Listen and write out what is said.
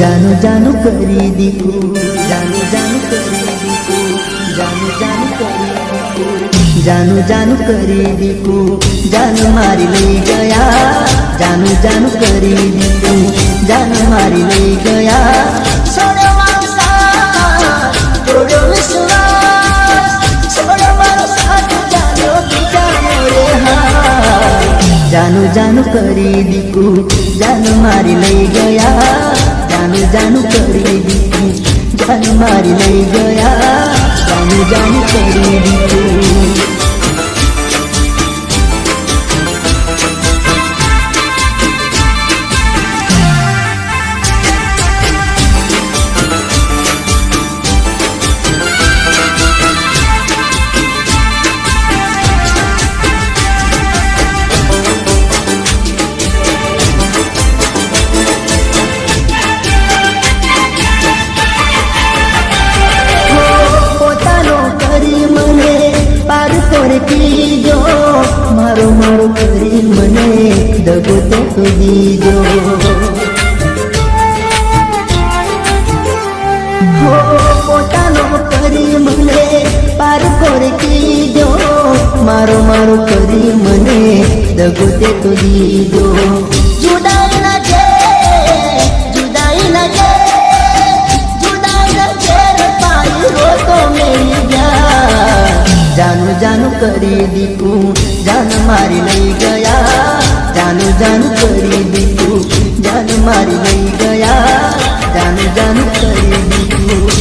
जानू जानू करी दीकू, जानू जानू करी दीकू, जानू जानू करी दीकू, जानू जानू करी दीकू, जान मारी लई गया, जानू जानू करी दीकू, जान मारी लई गया। सोने वाला साथ तोड़ो विश्वास, सोने वाला साथ जानो कि जानो रे हाँ। जानू जानू करी दीकू, जान मारी लई गया, जानू जानू करी दीकू, जान मारी लई गया, जानू जानू करी दीकू। जो मारो मारो करी मने दगो तो दीजो, हो पोतानो करी मने पार कर कीजो, मारो मारो करी मने दगो तो दीजो। जुदाई ना जे, जुदाई ना जे, जुदाई ना जे पाई रो तो मेरी जान। जानू जानू करी दीकू, जान मारी लई गया, जानू जानू करी दीकू, जान मारी लई गया, जानू जानू करी दीकू।